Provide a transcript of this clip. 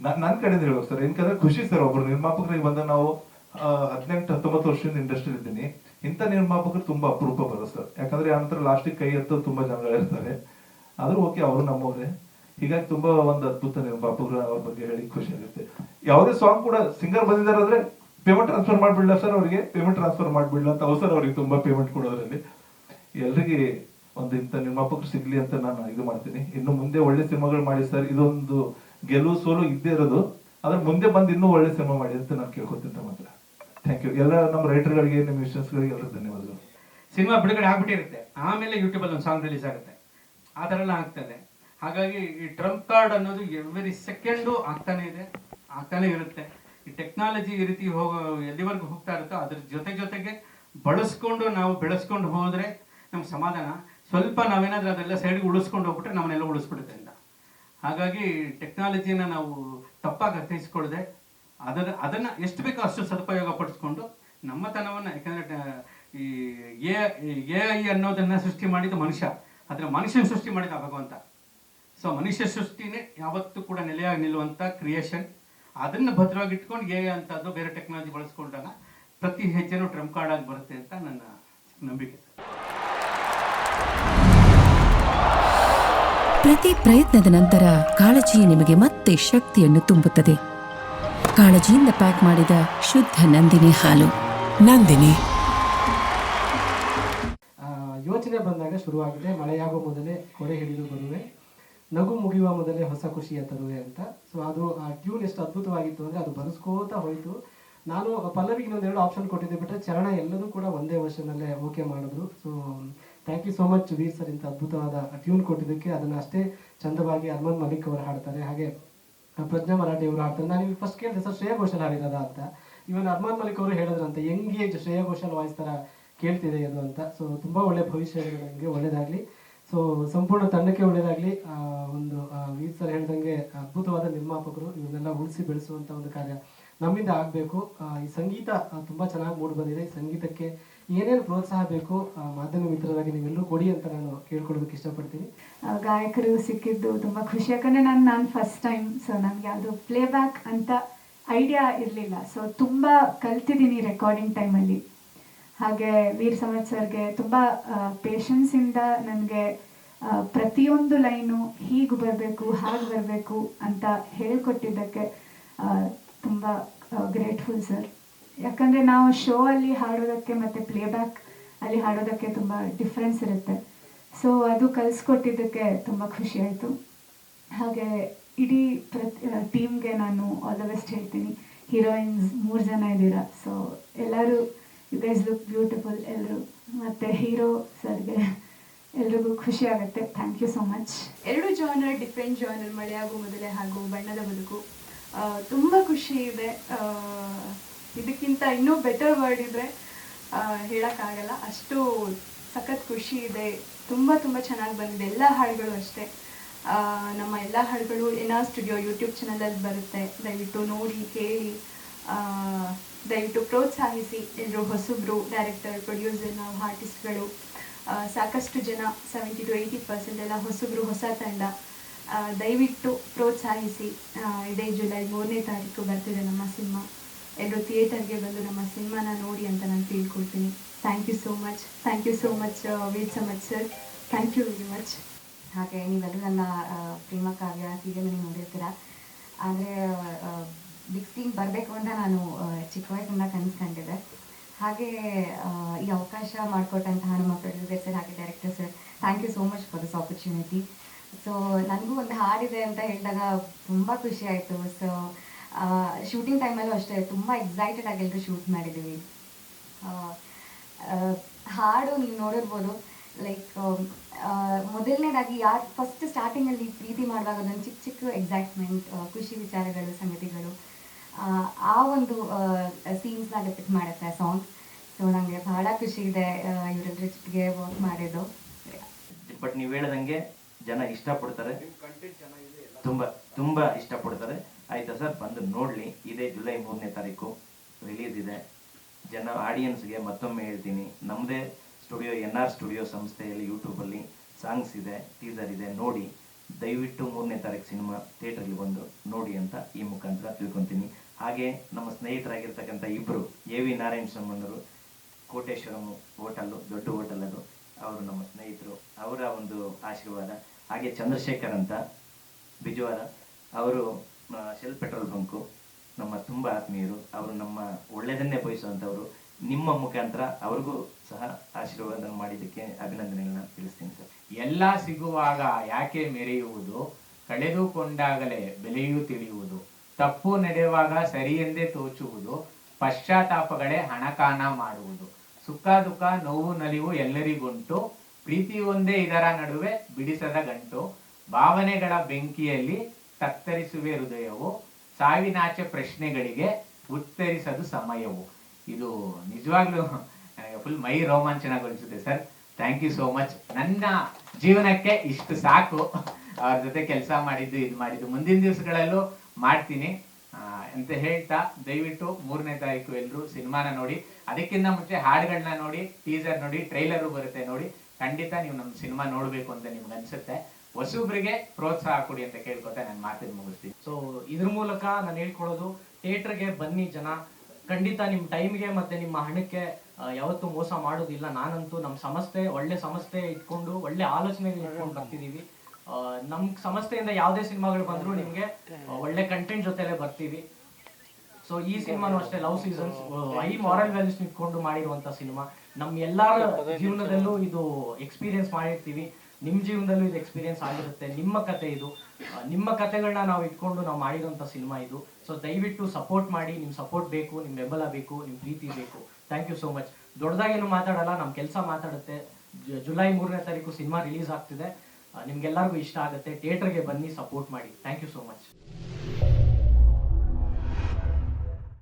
ನನ್ನ ಕಡೆಯಿಂದ ಹೇಳ್ಬೇಕು ಸರ್, ಏನಕಂದ್ರೆ ಖುಷಿ ಸರ್. ಒಬ್ರು ನಿರ್ಮಾಪಕರಿಗೆ ಬಂದ ನಾವು 18-19 ವರ್ಷದಿಂದ ಇಂಡಸ್ಟ್ರಿ ಇದ್ದೀನಿ. ಇಂಥ ನಿರ್ಮಾಪಕರು ತುಂಬಾ ಅಪರೂಪ ಬರೋ ಸರ್. ಯಾಕಂದ್ರೆ ನಂತರ ಲಾಸ್ಟಿಗೆ ಕೈ ಎತ್ತೋ ತುಂಬಾ ಜನಗಳಿರ್ತಾರೆ. ಆದ್ರೂ ಓಕೆ, ಅವರು ನಮ್ಮವ್ರೆ. ಹೀಗಾಗಿ ತುಂಬಾ ಒಂದು ಅದ್ಭುತ ನಿರ್ಮಾಪಕರು, ಅವ್ರ ಬಗ್ಗೆ ಹೇಳಿ ಖುಷಿ ಆಗುತ್ತೆ. ಯಾವುದೇ ಸಾಂಗ್ ಕೂಡ ಸಿಂಗರ್ ಬಂದಿದ್ದಾರೆ ಅಂದ್ರೆ ಪೇಮೆಂಟ್ ಟ್ರಾನ್ಸ್ಫರ್ ಮಾಡ್ಬಿಡ್ಲ ಸರ್, ಅವರಿಗೆ ಪೇಮೆಂಟ್ ಟ್ರಾನ್ಸ್ಫರ್ ಮಾಡ್ಬಿಡ್ಲ ಅಂತ ಅವಸರ ಅವ್ರಿಗೆ ತುಂಬಾ ಪೇಮೆಂಟ್ ಕೊಡೋದ್ರಲ್ಲಿ. ಎಲ್ರಿಗೆ ಒಂದು ಇಂಥ ನಿರ್ಮಾಪಕರು ಸಿಗ್ಲಿ ಅಂತ ನಾನು ಇದು ಮಾಡ್ತೀನಿ. ಇನ್ನು ಮುಂದೆ ಒಳ್ಳೆ ಸಿನಿಮಾಗಳು ಮಾಡಿ ಸರ್. ಇದೊಂದು ಗೆಲುವು ಸೋಲು ಇದ್ದೇ ಇರೋದು, ಅದ್ರ ಮುಂದೆ ಬಂದು ಇನ್ನೂ ಒಳ್ಳೆ ಸಿನಿಮಾ ಮಾಡಿ ಅಂತ ನಾನು ಕೇಳ್ಕೊತೀನಿ ಮಾತ್ರ. ಥ್ಯಾಂಕ್ ಯು ಎಲ್ಲ ನಮ್ಮ ರೈಟರ್ಗಳಿಗೆ, ನಿಮ್ಮ ಮ್ಯೂಸಿಷಿಯನ್ಸ್ಗಳಿಗೆ ಎಲ್ಲರೂ ಧನ್ಯವಾದಗಳು. ಸಿನಿಮಾ ಬಿಡುಗಡೆ ಆಗ್ಬಿಟ್ಟಿರುತ್ತೆ, ಆಮೇಲೆ ಯೂಟ್ಯೂಬಲ್ಲಿ ಒಂದು ಸಾಂಗ್ ರಿಲೀಸ್ ಆಗುತ್ತೆ, ಆ ಥರ ಎಲ್ಲ ಆಗ್ತದೆ. ಹಾಗಾಗಿ ಈ ಟ್ರಂಪ್ ಕಾರ್ಡ್ ಅನ್ನೋದು ಎವ್ರಿ ಸೆಕೆಂಡು ಆಗ್ತಾನೆ ಇದೆ, ಆಗ್ತಾನೆ ಇರುತ್ತೆ. ಈ ಟೆಕ್ನಾಲಜಿ ಈ ರೀತಿ ಎಲ್ಲಿವರೆಗೂ ಹೋಗ್ತಾ ಇರುತ್ತೋ ಅದ್ರ ಜೊತೆಗೆ ಬಳಸ್ಕೊಂಡು ನಾವು ಬೆಳೆಸ್ಕೊಂಡು ಹೋದ್ರೆ ನಮ್ಗೆ ಸಮಾಧಾನ. ಸ್ವಲ್ಪ ನಾವೇನಾದ್ರೂ ಅದೆಲ್ಲ ಸೈಡ್ಗೆ ಉಳಿಸ್ಕೊಂಡು ಹೋಗ್ಬಿಟ್ರೆ ನಮ್ಮನ್ನೆಲ್ಲ ಉಳಿಸ್ಬಿಡುತ್ತೆ ಅಂತ. ಹಾಗಾಗಿ ಟೆಕ್ನಾಲಜಿನ ನಾವು ತಪ್ಪಾಗಿ ಅರ್ಥೈಸ್ಕೊಳ್ಳದೆ ಅದನ್ನ ಎಷ್ಟು ಬೇಕೋ ಅಷ್ಟು ಸದುಪಯೋಗ ಪಡಿಸ್ಕೊಂಡು ನಮ್ಮತನವನ್ನು, ಯಾಕಂದ್ರೆ ಈ AI ಅನ್ನೋದನ್ನ ಸೃಷ್ಟಿ ಮಾಡಿದ ಮನುಷ್ಯ, ಆದ್ರೆ ಮನುಷ್ಯನ ಸೃಷ್ಟಿ ಮಾಡಿದ ಭಗವಂತ. ಸೊ ಮನುಷ್ಯ ಸೃಷ್ಟಿನೇ ಯಾವತ್ತೂ ಕೂಡ ನೆಲೆಯಾಗಿ ನಿಲ್ಲುವಂತ ಕ್ರಿಯೇಷನ್. ಅದನ್ನ ಭದ್ರವಾಗಿ ಇಟ್ಕೊಂಡು AI ಅಂತದ್ದು ಬೇರೆ ಟೆಕ್ನಾಲಜಿ ಬಳಸ್ಕೊಂಡಾಗ ಪ್ರತಿ ಹೆಜ್ಜೆನೂ ಟ್ರಂಪ್ ಕಾರ್ಡ್ ಆಗಿ ಬರುತ್ತೆ ಅಂತ ನನ್ನ ನಂಬಿಕೆ. ಪ್ರತಿ ಪ್ರಯತ್ನದ ನಂತರ ಕಾಳಜಿಯು ನಿಮಗೆ ಮತ್ತೆ ಶಕ್ತಿಯನ್ನು ತುಂಬುತ್ತದೆ. ಕಾಳಜಿಯಿಂದ ಪ್ಯಾಕ್ ಮಾಡಿದ ಶುದ್ಧ ನಂದಿನಿ ಹಾಲು. ನಂದಿನಿ. ಯೋಚನೆ ಬಂದಾಗ ಶುರುವಾಗಿದೆ, ಮಳೆಯಾಗುವ ಮೊದಲೇ ಕೊಡೆ ಹಿಡಿದು ಬರುವೆ, ನಗು ಮುಗಿಯುವ ಮೊದಲೇ ಹೊಸ ಖುಷಿಯ ತರುವೆ ಅಂತ. ಸೊ ಅದು ಆ ಟ್ಯೂನ್ ಎಷ್ಟು ಅದ್ಭುತವಾಗಿತ್ತು ಅಂದರೆ ಅದು ಬರೆಸ್ಕೋತಾ ಹೋಯಿತು. ನಾನು ಪಲ್ಲವಿಗೆ ಇನ್ನೊಂದೆರಡು ಆಪ್ಷನ್ ಕೊಟ್ಟಿದ್ದೆ, ಬಿಟ್ಟರೆ ಚರಣ ಎಲ್ಲದೂ ಕೂಡ ಒಂದೇ ವರ್ಷನಲ್ಲೇ ಓಕೆ ಮಾಡಿದ್ರು. So thank you so much Veer sir, ಇಂಥ ಅದ್ಭುತವಾದ ಟ್ಯೂನ್ ಕೊಟ್ಟಿದ್ದಕ್ಕೆ. ಅದನ್ನು ಅಷ್ಟೇ ಚಂದವಾಗಿ ಅರ್ಮಾನ್ ಮಲಿಕ್ ಅವರು ಹಾಡ್ತಾರೆ, ಹಾಗೆ ಪ್ರಜ್ಞಾ ಮರಾಠಿ ಅವರು ಹಾಡ್ತಾರೆ. ನಾನು ಈಗ ಫಸ್ಟ್ ಕೇಳಿದೆ ಸರ್ ಶ್ರೇಯಾ ಘೋಷಾಲ್ ಹಾಡಿರೋದ ಅಂತ. ಇವನ್ ಅರ್ಮಾನ್ ಮಲಿಕ್ ಅವರು ಹೇಳಿದ್ರಂತೆ young age Shreya Ghoshal voice ಥರ ಕೇಳ್ತಿದೆ ಅದು ಅಂತ. ಸೊ ತುಂಬ ಒಳ್ಳೆ ಭವಿಷ್ಯ ಇದೆ, ನನಗೆ ಒಳ್ಳೇದಾಗಲಿ. ಸೊ ಸಂಪೂರ್ಣ ತಂಡಕ್ಕೆ ಒಳ್ಳೇದಾಗಲಿ. ಒಂದು ವೀರ್ ಸರ್ ಹೇಳ್ದಂಗೆ ಅದ್ಭುತವಾದ ನಿರ್ಮಾಪಕರು, ಇವನ್ನೆಲ್ಲ ಉಳಿಸಿ ಬೆಳೆಸುವಂಥ ಒಂದು ಕಾರ್ಯ ನಮ್ಮಿಂದ ಆಗಬೇಕು. ಈ ಸಂಗೀತ ತುಂಬ ಚೆನ್ನಾಗಿ ಮೂಡಿ ಬಂದಿದೆ. ಈ ಸಂಗೀತಕ್ಕೆ ಏನೇನು ಪ್ರೋತ್ಸಾಹ ಬೇಕು ಮಾಧ್ಯಮ ಮಿತ್ರರಾಗಿ ನೀವೆಲ್ಲರೂ ಕೊಡಿ ಅಂತ ನಾನು ಕೇಳ್ಕೊಳ್ಳೋದಕ್ಕೆ ಇಷ್ಟಪಡ್ತೀನಿ. ಗಾಯಕರು ಸಿಕ್ಕಿದ್ದು ತುಂಬ ಖುಷಿ, ಯಾಕಂದರೆ ನಾನು ಫಸ್ಟ್ ಟೈಮ್. ಸೊ ನನಗೆ ಅದು ಪ್ಲೇಬ್ಯಾಕ್ ಅಂತ ಐಡಿಯಾ ಇರಲಿಲ್ಲ. ಸೊ ತುಂಬ ಕಲ್ತಿದ್ದೀನಿ ರೆಕಾರ್ಡಿಂಗ್ ಟೈಮಲ್ಲಿ. ಹಾಗೆ ವೀರ್ ಸಮರ್ಥ್ ಸರ್ಗೆ ತುಂಬ ಪೇಷನ್ಸಿಂದ ನನಗೆ ಪ್ರತಿಯೊಂದು ಲೈನು ಹೀಗೆ ಬರಬೇಕು ಹಾಗೆ ಬರಬೇಕು ಅಂತ ಹೇಳಿಕೊಟ್ಟಿದ್ದಕ್ಕೆ ತುಂಬ ಗ್ರೇಟ್ಫುಲ್ ಸರ್. ಯಾಕಂದರೆ ನಾವು ಶೋ ಅಲ್ಲಿ ಹಾಡೋದಕ್ಕೆ ಮತ್ತು ಪ್ಲೇಬ್ಯಾಕ್ ಅಲ್ಲಿ ಹಾಡೋದಕ್ಕೆ ತುಂಬ ಡಿಫ್ರೆನ್ಸ್ ಇರುತ್ತೆ. ಸೊ ಅದು ಕಲಿಸ್ಕೊಟ್ಟಿದ್ದಕ್ಕೆ ತುಂಬ ಖುಷಿ ಆಯಿತು. ಹಾಗೆ ಇಡೀ ಟೀಮ್ಗೆ ನಾನು ಆಲ್ ದ ಬೆಸ್ಟ್ ಹೇಳ್ತೀನಿ. ಹೀರೋಯಿನ್ಸ್ 3 ಜನ ಇದ್ದೀರಾ. ಸೊ ಎಲ್ಲರೂ ಯು ಗೈಸ್ ಲುಕ್ ಬ್ಯೂಟಿಫುಲ್ ಎಲ್ಲರೂ. ಮತ್ತು ಹೀರೋ ಸರ್ಗೆ ಎಲ್ರಿಗೂ ಖುಷಿ ಆಗುತ್ತೆ. Thank you so much. 2 genre, different genre, ಮಳೆಯಾಗುವ ಮೊದಲೇ ಹಾಗೂ ಬಣ್ಣದ ಬದುಕು. ತುಂಬ ಖುಷಿ ಇದೆ. ಇದಕ್ಕಿಂತ ಇನ್ನೂ ಬೆಟರ್ ವರ್ಡ್ ಇದ್ದರೆ ಹೇಳೋಕ್ಕಾಗಲ್ಲ, ಅಷ್ಟು ಸಖತ್ ಖುಷಿ ಇದೆ. ತುಂಬ ಚೆನ್ನಾಗಿ ಬಂದಿದೆ. ಎಲ್ಲ ಹಾಡುಗಳು ಅಷ್ಟೇ. ನಮ್ಮ ಎಲ್ಲ ಹಾಡುಗಳು NR ಸ್ಟುಡಿಯೋ ಯೂಟ್ಯೂಬ್ ಚಾನಲಲ್ಲಿ ಬರುತ್ತೆ. ದಯವಿಟ್ಟು ನೋಡಿ ಕೇಳಿ, ದಯವಿಟ್ಟು ಪ್ರೋತ್ಸಾಹಿಸಿ. ಎಲ್ಲರೂ ಹೊಸಬ್ರು, ಡೈರೆಕ್ಟರ್, ಪ್ರೊಡ್ಯೂಸರ್, ನಾವು ಆರ್ಟಿಸ್ಟ್ಗಳು ಸಾಕಷ್ಟು ಜನ 70 to 80% ಎಲ್ಲ ಹೊಸಬ್ರು, ಹೊಸ ತಂಡ. ದಯವಿಟ್ಟು ಪ್ರೋತ್ಸಾಹಿಸಿ. ಇದೇ ಜುಲೈ 3ನೇ ತಾರೀಕು ಬರ್ತಿದೆ ನಮ್ಮ ಸಿನಿಮಾ. ಎಲ್ಲರೂ ಥಿಯೇಟರ್ಗೆ ಬಂದು ನಮ್ಮ ಸಿನಿಮಾನ ನೋಡಿ ಅಂತ ನಾನು ತಿಳ್ಕೊಳ್ತೀನಿ. Thank you so much. Thank you so much Veer Samarth sir. Thank you very much. ಹಾಗೆ ನೀವೆಲ್ಲರೂ ನನ್ನ ಪ್ರೇಮ ಕಾವ್ಯ ಸೀರಿಯಲ್ ನೋಡಿರ್ತೀರ. ಆದರೆ ಬಿಗ್ ಸ್ಕ್ರೀನ್ ಬರಬೇಕು ಅಂತ ನಾನು ಚಿಕ್ಕ ವಯಸ್ಸಿಂದ ಕನಸ್ಕೊಂಡಿದ್ದೆ. ಹಾಗೆ ಈ ಅವಕಾಶ ಮಾಡಿಕೊಟ್ಟಂತಹ ನಮ್ಮ ಪ್ರೊಡ್ಯೂಸರ್ ಸರ್ ಹಾಗೆ director sir, thank you so much for this opportunity. So ನನಗೂ ಒಂದು ಹಾಡಿದೆ ಅಂತ ಹೇಳಿದಾಗ ತುಂಬ ಖುಷಿ ಆಯಿತು. ಸೊ ಶೂಟಿಂಗ್ ಟೈಮಲ್ಲೂ ಅಷ್ಟೇ ತುಂಬ ಎಕ್ಸೈಟೆಡ್ ಆಗಿ ಎಲ್ಲರೂ ಶೂಟ್ ಮಾಡಿದ್ದೀವಿ. ಹಾಡು ನೀವು ನೋಡಿರ್ಬೋದು, ಲೈಕ್ ಮೊದಲನೇದಾಗಿ ಯಾರು ಫಸ್ಟ್ ಸ್ಟಾರ್ಟಿಂಗಲ್ಲಿ ಪ್ರೀತಿ ಮಾಡುವಾಗ ಅದೊಂದು ಚಿಕ್ಕ ಎಕ್ಸೈಟ್ಮೆಂಟ್, ಖುಷಿ ವಿಚಾರಗಳು, ಸಂಗತಿಗಳು, ಆ ಒಂದು ಸೀನ್ಸ್ನ ಡಿಪಿಕ್ಟ್ ಮಾಡುತ್ತೆ ಸಾಂಗ್. ಸೊ ನನಗೆ ಬಹಳ ಖುಷಿ ಇದೆ ಇವರೆಲ್ಲರ ಜೊತೆಗೆ ವರ್ಕ್ ಮಾಡಿದ್ದು. ಬಟ್ ನೀವು ಹೇಳ್ದಂಗೆ ಜನ ಇಷ್ಟಪಡ್ತಾರೆ, ತುಂಬ ಇಷ್ಟಪಡ್ತಾರೆ. ಆಯ್ತಾ ಸರ್, ಬಂದು ನೋಡಲಿ. ಇದೇ ಜುಲೈ 3ನೇ ತಾರೀಕು ರಿಲೀಸ್ ಇದೆ. ಜನ ಆಡಿಯನ್ಸ್ಗೆ ಮತ್ತೊಮ್ಮೆ ಹೇಳ್ತೀನಿ, ನಮ್ಮದೇ ಸ್ಟುಡಿಯೋ NR ಸ್ಟುಡಿಯೋ ಸಂಸ್ಥೆಯಲ್ಲಿ ಯೂಟ್ಯೂಬಲ್ಲಿ ಸಾಂಗ್ಸ್ ಇದೆ, ಟೀಸರ್ ಇದೆ, ನೋಡಿ. ದಯವಿಟ್ಟು 3ನೇ ತಾರೀಕು ಸಿನಿಮಾ ಥಿಯೇಟರ್ಗೆ ಬಂದು ನೋಡಿ ಅಂತ ಅಂತ ಈ ಮುಖಾಂತರ ತಿಳ್ಕೊತೀನಿ. ಹಾಗೆ ನಮ್ಮ ಸ್ನೇಹಿತರಾಗಿರ್ತಕ್ಕಂಥ ಇಬ್ಬರು AV ನಾರಾಯಣ ಸ್ವಾಮಣ್ಣವರು, ಕೋಟೇಶ್ವರಂ ಹೋಟೆಲ್ಲು, ದೊಡ್ಡ ಹೋಟೆಲ್ ಅದು, ಅವರು ನಮ್ಮ ಸ್ನೇಹಿತರು, ಅವರ ಒಂದು ಆಶೀರ್ವಾದ. ಹಾಗೆ ಚಂದ್ರಶೇಖರ್ ಅಂತ ಬಿಜವಾರ, ಅವರು ಶೆಲ್ ಪೆಟ್ರೋಲ್ ಬಂಕು, ನಮ್ಮ ತುಂಬ ಆತ್ಮೀಯರು, ಅವರು ನಮ್ಮ ಒಳ್ಳೆಯದನ್ನೇ ಬಯಸುವಂಥವ್ರು. ನಿಮ್ಮ ಮುಖಾಂತರ ಅವ್ರಿಗೂ ಸಹ ಆಶೀರ್ವಾದ ಮಾಡಿದ್ದಕ್ಕೆ ಅಭಿನಂದನೆಗಳನ್ನ ತಿಳಿಸ್ತೀನಿ ಸರ್. ಎಲ್ಲ ಸಿಗುವಾಗ ಯಾಕೆ ಮೆರೆಯುವುದು, ಕಳೆದುಕೊಂಡಾಗಲೇ ಬೆಲೆಯೂ ತಿಳಿಯುವುದು, ತಪ್ಪು ನಡೆಯುವಾಗ ಸರಿಯೆಂದೇ ತೋಚುವುದು, ಪಶ್ಚಾತ್ತಾಪಗಳೇ ಹಣಕಾನ ಮಾಡುವುದು, ಸುಖ ದುಃಖ ನೋವು ನಲಿವು ಎಲ್ಲರಿಗುಂಟು, ಪ್ರೀತಿ ಒಂದೇ ಇದರ ನಡುವೆ ಬಿಡಿಸದ ಗಂಟು, ಭಾವನೆಗಳ ಬೆಂಕಿಯಲ್ಲಿ ತತ್ತರಿಸುವೆ ಹೃದಯವು, ಸಾವಿನಾಚೆ ಪ್ರಶ್ನೆಗಳಿಗೆ ಉತ್ತರಿಸದು ಸಮಯವು. ಇದು ನಿಜವಾಗ್ಲೂ ನನಗೆ ಫುಲ್ ಮೈ ರೋಮಾಂಚನಗೊಳಿಸುತ್ತೆ sir. Thank you so much. ನನ್ನ ಜೀವನಕ್ಕೆ ಇಷ್ಟು ಸಾಕು, ಅವ್ರ ಜೊತೆ ಕೆಲಸ ಮಾಡಿದ್ದು, ಇದು ಮಾಡಿದ್ದು, ಮುಂದಿನ ದಿವಸಗಳಲ್ಲೂ ಮಾಡ್ತೀನಿ ಅಂತ ಹೇಳ್ತಾ, ದಯವಿಟ್ಟು 3ನೇ ತಾರೀಕು ಎಲ್ಲರೂ ಸಿನಿಮಾನ ನೋಡಿ. ಅದಕ್ಕಿಂತ ಮುಂಚೆ ಹಾಡುಗಳನ್ನ ನೋಡಿ, ಟೀಸರ್ ನೋಡಿ, ಟ್ರೈಲರು ಬರುತ್ತೆ ನೋಡಿ. ಖಂಡಿತ ನೀವು ನಮ್ಮ ಸಿನಿಮಾ ನೋಡಬೇಕು ಅಂತ ನಿಮ್ಗೆ ಅನ್ಸುತ್ತೆ. ಹೊಸಬ್ರಿಗೆ ಪ್ರೋತ್ಸಾಹ ಕೊಡಿ ಅಂತ ಕೇಳ್ಕೊತಾ ನನ್ನ ಮಾತನ್ನು ಮುಗಿಸ್ತೀನಿ. ಸೊ ಇದ್ರ ಮೂಲಕ ನಾನು ಹೇಳ್ಕೊಳ್ಳೋದು, ಥಿಯೇಟರ್ಗೆ ಬನ್ನಿ ಜನ. ಖಂಡಿತ ನಿಮ್ಮ ಟೈಮ್ಗೆ ಮತ್ತೆ ನಿಮ್ಮ ಹಣಕ್ಕೆ ಯಾವತ್ತೂ ಮೋಸ ಮಾಡೋದಿಲ್ಲ. ನಾನಂತೂ ನಮ್ಮ ಸಂಸ್ಥೆ ಒಳ್ಳೆ ಸಂಸ್ಥೆ ಇಟ್ಕೊಂಡು, ಒಳ್ಳೆ ಆಲೋಚನೆಗಳು ಇಟ್ಕೊಂಡು ಬರ್ತಿದೀವಿ. ನಮ್ಮ ಸಂಸ್ಥೆಯಿಂದ ಯಾವುದೇ ಸಿನಿಮಾಗಳು ಬಂದ್ರು ನಿಮ್ಗೆ ಒಳ್ಳೆ ಕಂಟೆಂಟ್ ಜೊತೆಲೆ ಬರ್ತೀವಿ. ಸೊ ಈ ಸಿನಿಮಾನು ಅಷ್ಟೇ, love seasons high moral values ಇಟ್ಕೊಂಡು ಮಾಡಿರುವಂತ ಸಿನಿಮಾ. ನಮ್ಮ ಎಲ್ಲರ ಜೀವನದಲ್ಲೂ ಇದು ಎಕ್ಸ್ಪೀರಿಯನ್ಸ್ ಮಾಡಿರ್ತೀವಿ, ನಿಮ್ಮ ಜೀವನದಲ್ಲೂ ಇದು ಎಕ್ಸ್ಪೀರಿಯನ್ಸ್ ಆಗಿರುತ್ತೆ. ನಿಮ್ಮ ಕತೆ ಇದು, ನಿಮ್ಮ ಕತೆಗಳನ್ನ ನಾವು ಇಟ್ಕೊಂಡು ನಾವು ಮಾಡಿರೋಂಥ ಸಿನಿಮಾ ಇದು. ಸೊ ದಯವಿಟ್ಟು ಸಪೋರ್ಟ್ ಮಾಡಿ. ನಿಮ್ಮ ಸಪೋರ್ಟ್ ಬೇಕು, ನಿಮ್ಮ ಬೆಂಬಲ ಬೇಕು, ನಿಮ್ಮ ಪ್ರೀತಿ ಬೇಕು. Thank you so much. ದೊಡ್ಡದಾಗೇನು ಮಾತಾಡಲ್ಲ, ನಮ್ಮ ಕೆಲಸ ಮಾತಾಡುತ್ತೆ. ಜುಲೈ 3ನೇ ತಾರೀಕು ಸಿನಿಮಾ ರಿಲೀಸ್ ಆಗ್ತಿದೆ. ನಿಮ್ಗೆಲ್ಲರಿಗೂ ಇಷ್ಟ ಆಗುತ್ತೆ. ಥಿಯೇಟರ್ಗೆ ಬನ್ನಿ, ಸಪೋರ್ಟ್ ಮಾಡಿ. Thank you so much.